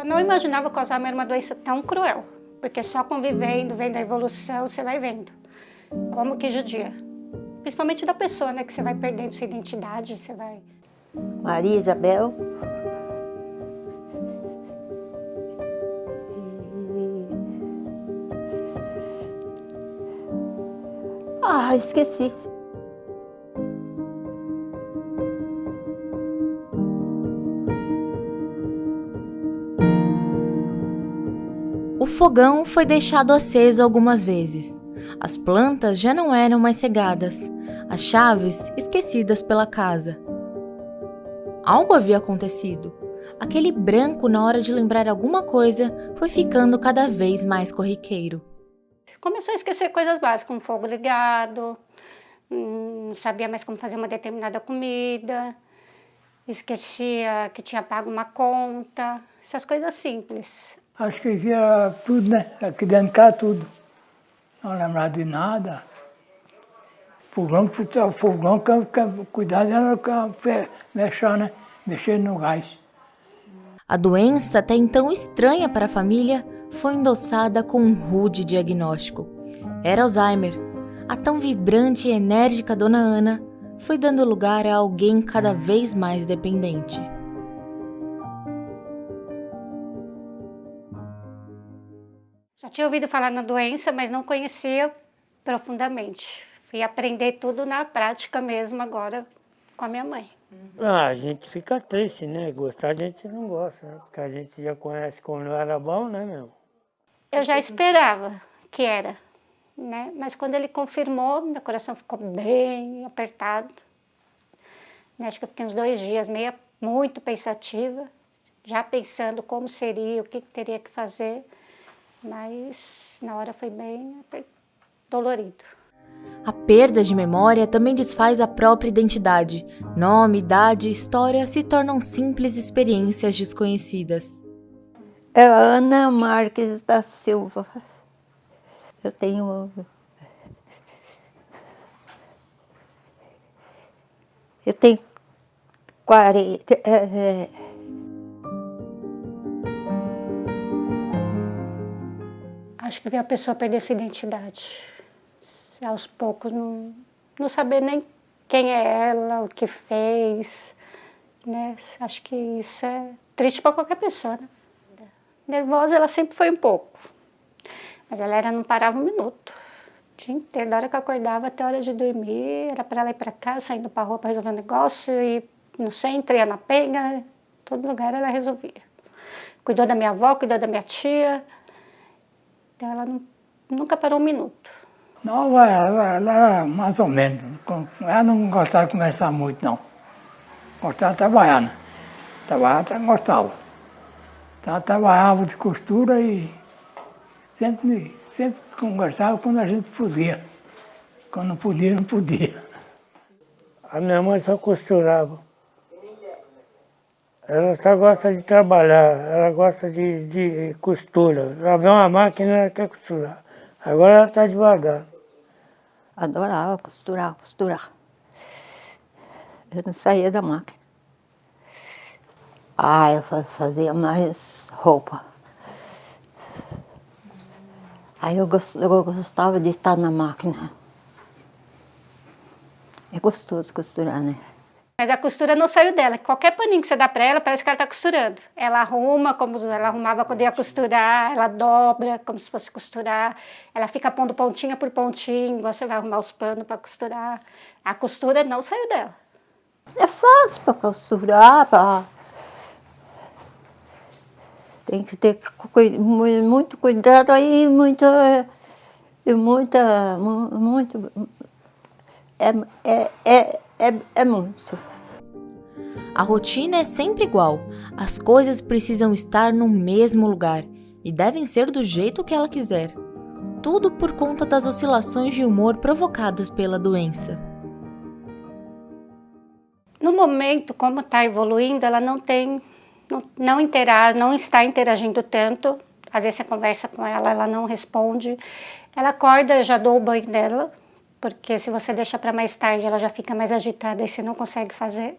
Eu não imaginava que o Alzheimer era uma doença tão cruel, porque só convivendo, vendo a evolução, você vai vendo como que judia. Principalmente da pessoa, né, que você vai perdendo sua identidade, você vai... Maria Isabel. Esqueci. O fogão foi deixado aceso algumas vezes. As plantas já não eram mais regadas, as chaves esquecidas pela casa. Algo havia acontecido. Aquele branco na hora de lembrar alguma coisa foi ficando cada vez mais corriqueiro. Começou a esquecer coisas básicas, como fogo ligado, não sabia mais como fazer uma determinada comida, esquecia que tinha pago uma conta, essas coisas simples. Acho que via tudo, né? Aqui dentro de casa, tudo. Não lembrava de nada. Fogão, cuidado era mexer, né? Mexer no gás. A doença, até então estranha para a família, foi endossada com um rude diagnóstico. Era Alzheimer. A tão vibrante e enérgica Dona Ana foi dando lugar a alguém cada vez mais dependente. Já tinha ouvido falar na doença, mas não conhecia profundamente. Fui aprender tudo na prática mesmo agora com a minha mãe. A gente fica triste, né? Gostar a gente não gosta, né? Porque a gente já conhece quando era bom, né, meu? Eu já esperava que era, né? Mas quando ele confirmou, meu coração ficou bem apertado. Acho que eu fiquei uns 2 dias muito pensativa, já pensando como seria, o que teria que fazer. Mas na hora foi bem dolorido. A perda de memória também desfaz a própria identidade. Nome, idade, história se tornam simples experiências desconhecidas. É a Ana Marques da Silva. Eu tenho 40. Acho que ver a pessoa perder sua identidade. Aos poucos, não saber nem quem é ela, o que fez, né? Acho que isso é triste para qualquer pessoa, né? Nervosa ela sempre foi um pouco, mas ela não parava um minuto. O dia inteiro, da hora que eu acordava até a hora de dormir, era para ela ir para casa, saindo para a rua para resolver um negócio, e no centro, ia na penha, todo lugar ela resolvia. Cuidou da minha avó, cuidou da minha tia, então ela nunca parou um minuto. Não, ela mais ou menos. Ela não gostava de conversar muito, não. Gostava de trabalhar, né? Trabalhar até gostava. Então, ela trabalhava de costura e sempre conversava quando a gente podia. Quando não podia, não podia. A minha mãe só costurava. Ela só gosta de trabalhar, ela gosta de costura. Ela vê uma máquina, ela quer costurar. Agora ela está devagar. Adorava costurar. Eu não saía da máquina. Eu fazia mais roupa. Aí eu gostava de estar na máquina. É gostoso costurar, né? Mas a costura não saiu dela. Qualquer paninho que você dá para ela, parece que ela está costurando. Ela arruma como ela arrumava quando ia costurar, ela dobra como se fosse costurar. Ela fica pondo pontinha por pontinho, igual você vai arrumar os panos para costurar. A costura não saiu dela. É fácil para costurar, tem que ter muito cuidado aí, é muito. A rotina é sempre igual. As coisas precisam estar no mesmo lugar e devem ser do jeito que ela quiser. Tudo por conta das oscilações de humor provocadas pela doença. No momento, como está evoluindo, ela não interage, não está interagindo tanto. Às vezes você conversa com ela, ela não responde. Ela acorda, eu já dou o banho dela, porque se você deixa para mais tarde, ela já fica mais agitada e você não consegue fazer.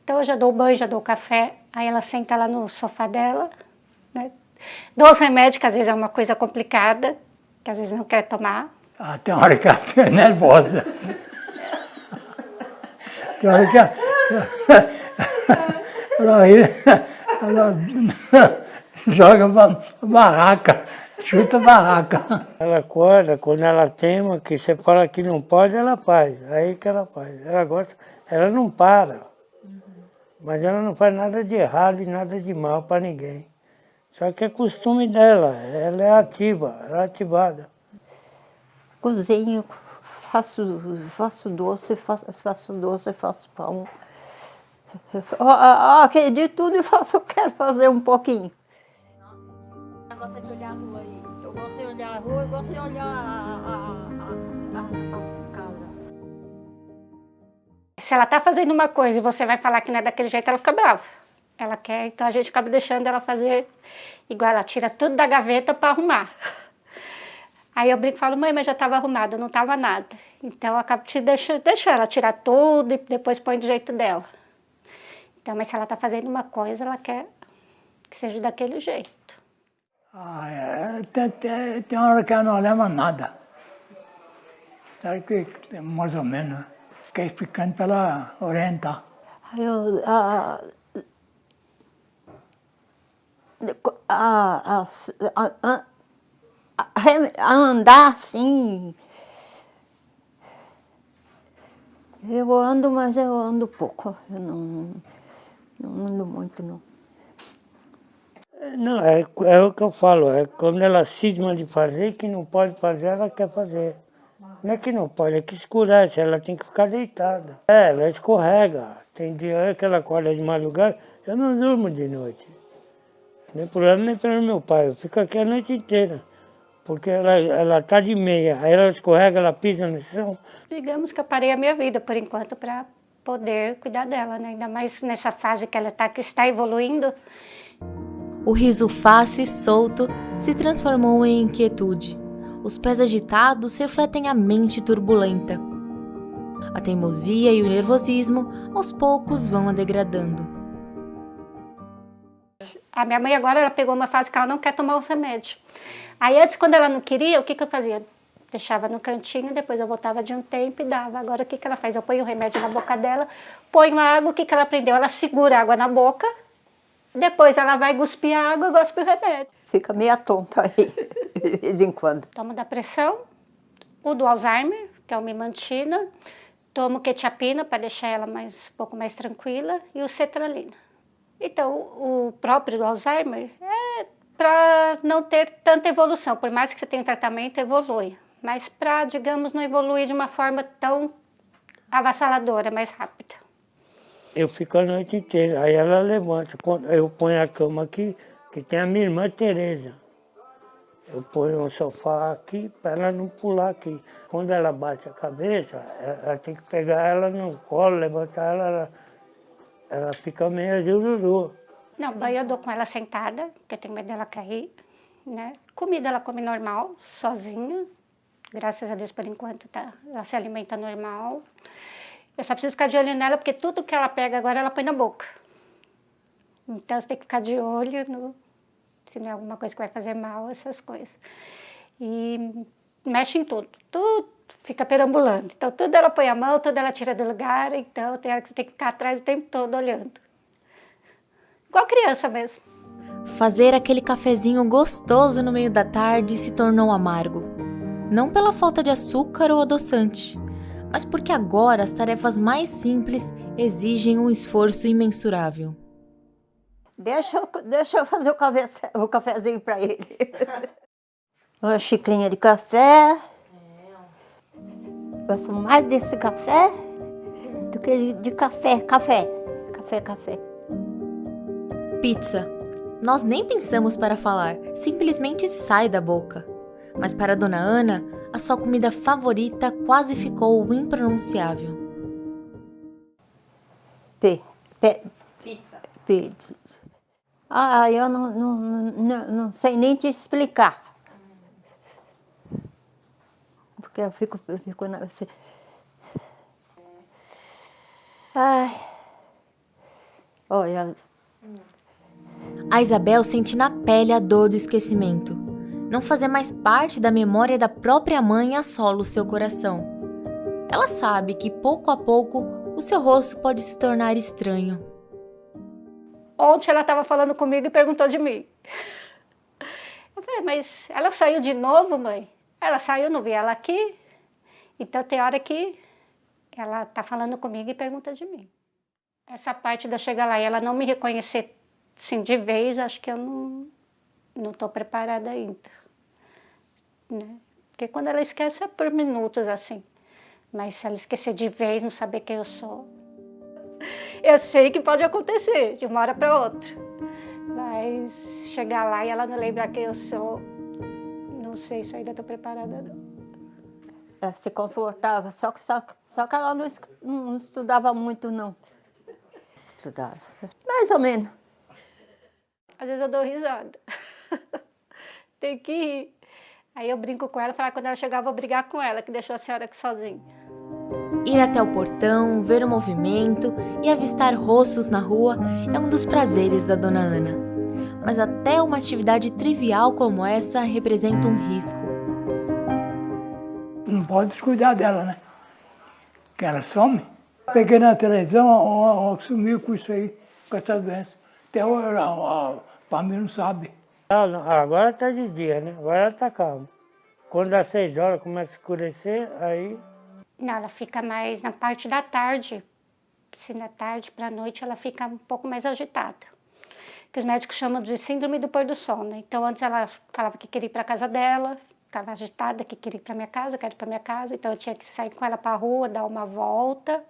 Então eu já dou o banho, já dou o café, aí ela senta lá no sofá dela, né? Dou os remédios, que às vezes é uma coisa complicada, que às vezes não quer tomar. Ah, tem hora que ela fica nervosa. Tem hora que ela joga barraca, chuta barraca. Ela acorda, quando ela tema, que você fala que não pode, ela faz. Aí que ela faz. Ela gosta, ela não para. Mas ela não faz nada de errado e nada de mal para ninguém. Só que é costume dela, ela é ativa, ela é ativada. Cozinho, faço doce, faço pão. De tudo eu quero fazer um pouquinho. Ela gosta de olhar a rua aí. Eu gosto de olhar a rua, eu gosto de olhar as casas. Se ela está fazendo uma coisa e você vai falar que não é daquele jeito, ela fica brava. Ela quer, então a gente acaba deixando ela fazer igual, ela tira tudo da gaveta para arrumar. Aí eu brinco e falo, mãe, mas já estava arrumado, não estava nada. Então eu acabo deixando ela tirar tudo e depois põe do jeito dela. Então, mas se ela está fazendo uma coisa, ela quer que seja daquele jeito. Tem hora que ela não leva nada. Sabe que mais ou menos, fica explicando para ela orientar. Andar assim, eu ando, mas eu ando pouco, eu não ando muito, não. Não, é o que eu falo, é quando ela cisma de fazer, que não pode fazer, ela quer fazer. Não é que não pode, é que escurece, ela tem que ficar deitada. Ela escorrega, tem dia que ela acorda de madrugada, eu não durmo de noite. Nem por ela, nem pelo meu pai, eu fico aqui a noite inteira. Porque ela tá de meia, aí ela escorrega, ela pisa no chão. Digamos que eu parei a minha vida, por enquanto, para poder cuidar dela, né? Ainda mais nessa fase que ela está, que está evoluindo. O riso fácil e solto se transformou em inquietude. Os pés agitados refletem a mente turbulenta. A teimosia e o nervosismo, aos poucos, vão a degradando. A minha mãe agora, ela pegou uma fase que ela não quer tomar os remédios. Aí antes, quando ela não queria, o que eu fazia? Deixava no cantinho, depois eu voltava de um tempo e dava. Agora o que ela faz? Eu ponho o remédio na boca dela, ponho a água, o que ela aprendeu? Ela segura a água na boca, depois ela vai cuspir a água e gospe o remédio. Fica meia tonta aí, de vez em quando. Tomo da pressão, o do Alzheimer, que é o Memantina, tomo quetiapina para deixar ela um pouco mais tranquila e o cetralina. Então, o próprio do Alzheimer é para não ter tanta evolução, por mais que você tenha um tratamento, evolui. Mas para, digamos, não evoluir de uma forma tão avassaladora, mais rápida. Eu fico a noite inteira, aí ela levanta. Eu ponho a cama aqui, que tem a minha irmã Tereza. Eu ponho um sofá aqui para ela não pular aqui. Quando ela bate a cabeça, ela tem que pegar ela no colo, levantar ela fica meio jururu. Não, banho eu dou com ela sentada, porque eu tenho medo dela cair, né? Comida ela come normal, sozinha. Graças a Deus, por enquanto, tá? Ela se alimenta normal. Eu só preciso ficar de olho nela, porque tudo que ela pega agora, ela põe na boca. Então, você tem que ficar de olho se não é alguma coisa que vai fazer mal, essas coisas. E mexe em tudo. Tudo fica perambulando. Então, tudo ela põe a mão, tudo ela tira do lugar. Então, tem hora que você tem que ficar atrás o tempo todo olhando. Igual criança mesmo. Fazer aquele cafezinho gostoso no meio da tarde se tornou amargo. Não pela falta de açúcar ou adoçante, mas porque agora as tarefas mais simples exigem um esforço imensurável. Deixa eu fazer o cafezinho para ele. Uma xicrinha de café. Gosto mais desse café do que de café. Café. Pizza. Nós nem pensamos para falar, simplesmente sai da boca. Mas para Dona Ana, a sua comida favorita quase ficou impronunciável. Pizza. Eu não sei nem te explicar. Porque eu fico assim. Ai. Olha. A Isabel sente na pele a dor do esquecimento. Não fazer mais parte da memória da própria mãe assola o seu coração. Ela sabe que pouco a pouco o seu rosto pode se tornar estranho. Ontem ela estava falando comigo e perguntou de mim. Eu falei, mas ela saiu de novo, mãe? Ela saiu, não vi ela aqui. Então tem hora que ela está falando comigo e pergunta de mim. Essa parte de eu chegar lá e ela não me reconhecer assim, de vez, acho que eu não estou preparada ainda. Né? Porque quando ela esquece é por minutos assim. Mas se ela esquecer de vez, não saber quem eu sou, eu sei que pode acontecer de uma hora para outra. Mas chegar lá e ela não lembrar quem eu sou, não sei se eu ainda estou preparada não. Ela se confortava, só que ela não estudava muito, não. Estudava, mais ou menos. Às vezes eu dou risada. Tem que rir. Aí eu brinco com ela, falar que quando ela chegar eu vou brigar com ela, que deixou a senhora aqui sozinha. Ir até o portão, ver o movimento e avistar rostos na rua é um dos prazeres da Dona Ana. Mas até uma atividade trivial como essa representa um risco. Não pode descuidar dela, né? Que ela some. Peguei na televisão, ó, sumiu com isso aí, com essa doença. Até hoje a família não sabe. Agora está de dia, né? Agora ela está calma. Quando dá 6 horas, começa a escurecer, aí... Não, ela fica mais na parte da tarde. Se na tarde para a noite ela fica um pouco mais agitada. Que os médicos chamam de síndrome do pôr do sol, né? Então antes ela falava que queria ir para a casa dela, ficava agitada, que queria ir para minha casa, quero ir para minha casa. Então eu tinha que sair com ela para a rua, dar uma volta,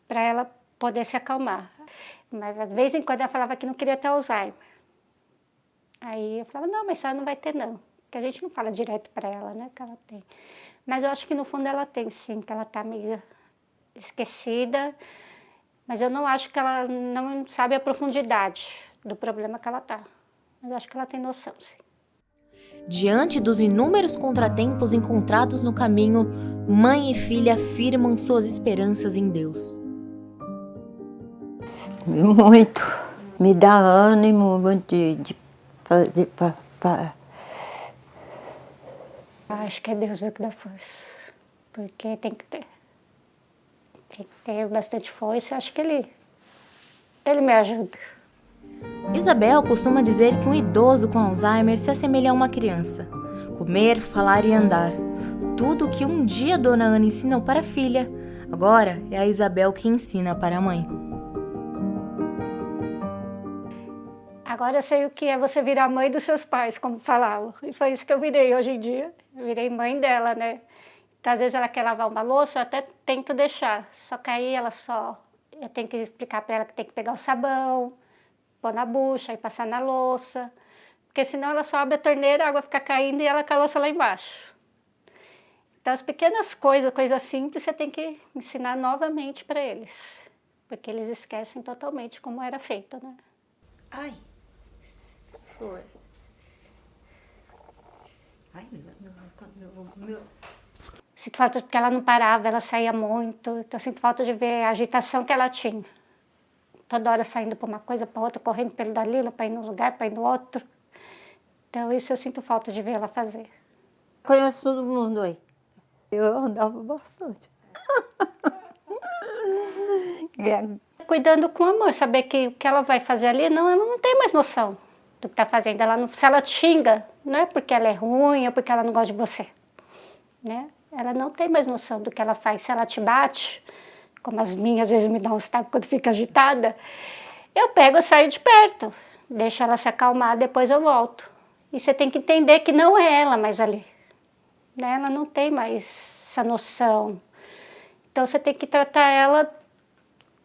para ela poder se acalmar. Mas de vez em quando ela falava que não queria ter Alzheimer. Aí eu falava, não, mas a senhora não vai ter não. Porque a gente não fala direto para ela, né, que ela tem. Mas eu acho que no fundo ela tem sim, que ela está meio esquecida. Mas eu não acho que ela não sabe a profundidade do problema que ela está. Mas eu acho que ela tem noção, sim. Diante dos inúmeros contratempos encontrados no caminho, mãe e filha firmam suas esperanças em Deus. Muito. Me dá ânimo Acho que é Deus que dá força. Porque tem que ter. Tem que ter bastante força. Acho que ele me ajuda. Isabel costuma dizer que um idoso com Alzheimer se assemelha a uma criança. Comer, falar e andar. Tudo o que um dia a Dona Ana ensinou para a filha, agora é a Isabel que ensina para a mãe. Agora eu sei o que é você virar mãe dos seus pais, como falavam. E foi isso que eu virei hoje em dia. Eu virei mãe dela, né? Então, às vezes ela quer lavar uma louça, eu até tento deixar. Só que aí eu tenho que explicar para ela que tem que pegar o sabão, pôr na bucha e passar na louça. Porque senão ela só abre a torneira, a água fica caindo e ela com a louça lá embaixo. Então as pequenas coisas simples, você tem que ensinar novamente para eles. Porque eles esquecem totalmente como era feito, né? Ai. Foi. Ai, meu. Sinto falta porque ela não parava, ela saía muito. Então, sinto falta de ver a agitação que ela tinha. Toda hora saindo para uma coisa, para outra, correndo pelo Dalila, para ir num lugar, para ir no outro. Então, isso eu sinto falta de ver ela fazer. Conheço todo mundo aí. Eu andava bastante. Cuidando com amor, saber que o que ela vai fazer ali, ela não tem mais noção do que está fazendo. Se ela te xinga, não é porque ela é ruim ou porque ela não gosta de você. Né? Ela não tem mais noção do que ela faz. Se ela te bate, como as minhas às vezes me dão uns tapas quando fica agitada, eu pego e saio de perto, deixo ela se acalmar, depois eu volto. E você tem que entender que não é ela mais ali. Né? Ela não tem mais essa noção. Então você tem que tratar ela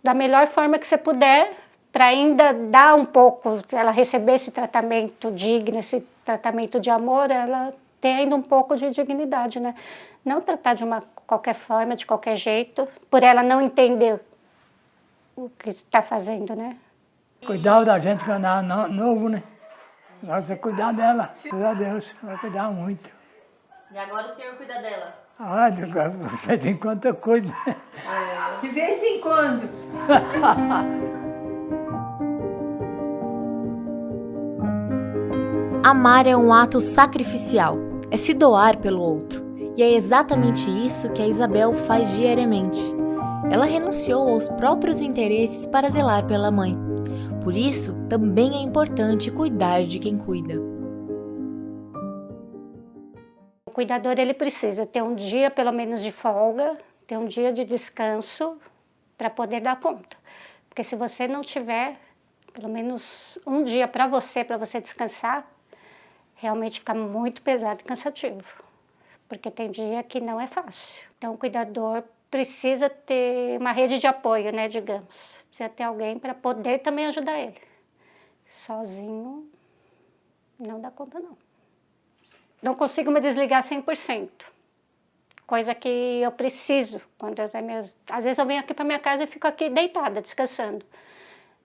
da melhor forma que você puder, para ainda dar um pouco, ela receber esse tratamento digno, esse tratamento de amor, ela tem ainda um pouco de dignidade, né? Não tratar de qualquer forma, de qualquer jeito, por ela não entender o que está fazendo, né? Cuidava da gente quando era novo, né? Nossa, cuidar dela. Graças a Deus, vai cuidar muito. E agora o senhor cuida dela? Ah, de vez em quando eu cuido. De vez em quando. Amar é um ato sacrificial, é se doar pelo outro. E é exatamente isso que a Isabel faz diariamente. Ela renunciou aos próprios interesses para zelar pela mãe. Por isso, também é importante cuidar de quem cuida. O cuidador, ele precisa ter um dia pelo menos de folga, ter um dia de descanso para poder dar conta. Porque se você não tiver pelo menos um dia para você descansar, realmente fica muito pesado e cansativo. Porque tem dia que não é fácil. Então o cuidador precisa ter uma rede de apoio, né, digamos. Precisa ter alguém para poder também ajudar ele. Sozinho não dá conta, não. Não consigo me desligar 100%. Coisa que eu preciso. Às vezes eu venho aqui para minha casa e fico aqui deitada, descansando.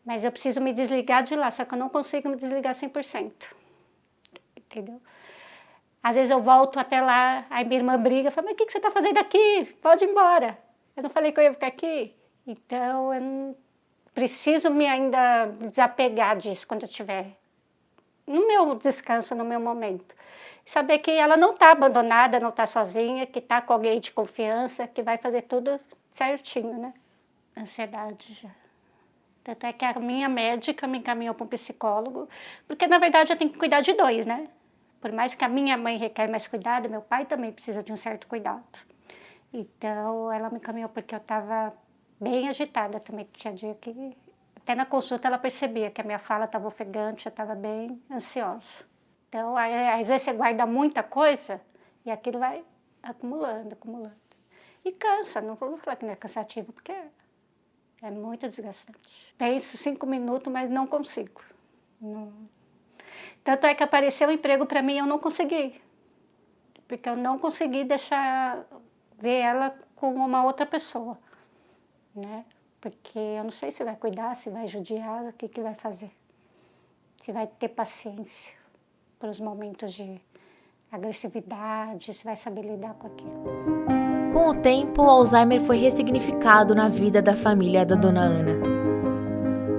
Mas eu preciso me desligar de lá, só que eu não consigo me desligar 100%. Entendeu? Às vezes eu volto até lá, aí minha irmã briga, fala, mas o que você está fazendo aqui? Pode ir embora. Eu não falei que eu ia ficar aqui? Então, eu não preciso me ainda desapegar disso quando eu estiver no meu descanso, no meu momento. Saber que ela não está abandonada, não está sozinha, que está com alguém de confiança, que vai fazer tudo certinho, né? Ansiedade já. Tanto é que a minha médica me encaminhou para um psicólogo, porque na verdade eu tenho que cuidar de dois, né? Por mais que a minha mãe requer mais cuidado, meu pai também precisa de um certo cuidado. Então, ela me encaminhou porque eu estava bem agitada também. Tinha dia que, até na consulta, ela percebia que a minha fala estava ofegante, eu estava bem ansiosa. Então, às vezes você guarda muita coisa e aquilo vai acumulando. E cansa, não vou falar que não é cansativo, porque é muito desgastante. Penso 5 minutos, mas não consigo. Não. Tanto é que apareceu um emprego para mim e eu não consegui. Porque eu não consegui deixar ver ela com uma outra pessoa, né? Porque eu não sei se vai cuidar, se vai judiar, o que vai fazer. Se vai ter paciência para os momentos de agressividade, se vai saber lidar com aquilo. Com o tempo, o Alzheimer foi ressignificado na vida da família da Dona Ana.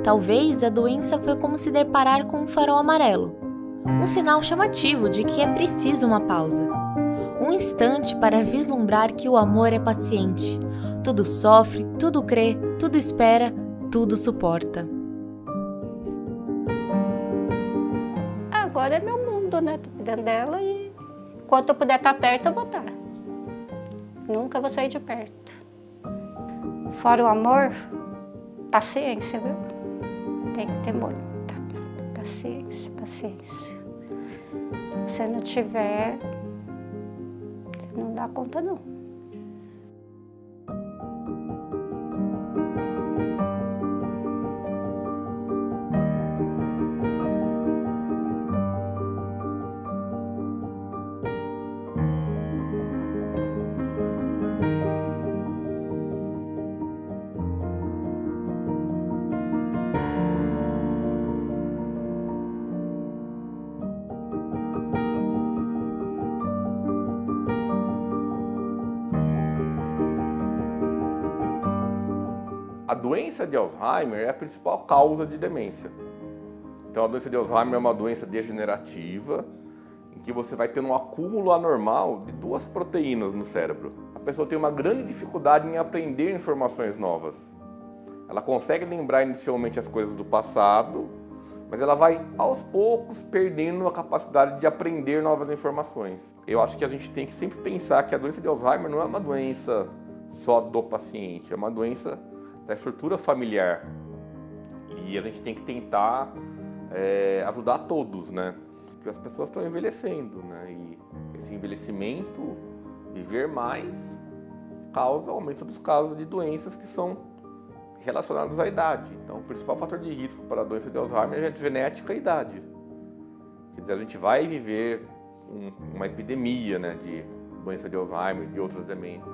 Talvez a doença foi como se deparar com um farol amarelo. Um sinal chamativo de que é preciso uma pausa. Um instante para vislumbrar que o amor é paciente. Tudo sofre, tudo crê, tudo espera, tudo suporta. Agora é meu mundo, né? Tô cuidando dela e enquanto eu puder estar perto, eu vou estar. Nunca vou sair de perto. Fora o amor, paciência, viu? Tem que ter muita paciência. Se você não tiver, você não dá conta, não. A doença de Alzheimer é a principal causa de demência. Então a doença de Alzheimer é uma doença degenerativa em que você vai ter um acúmulo anormal de 2 proteínas no cérebro. A pessoa tem uma grande dificuldade em aprender informações novas. Ela consegue lembrar inicialmente as coisas do passado, mas ela vai aos poucos perdendo a capacidade de aprender novas informações. Eu acho que a gente tem que sempre pensar que a doença de Alzheimer não é uma doença só do paciente, é uma doença da estrutura familiar. E a gente tem que tentar ajudar todos, né? Porque as pessoas estão envelhecendo, né? E esse envelhecimento, viver mais, causa aumento dos casos de doenças que são relacionadas à idade. Então, o principal fator de risco para a doença de Alzheimer é a genética e a idade. Quer dizer, a gente vai viver uma epidemia, né, de doença de Alzheimer e de outras demências.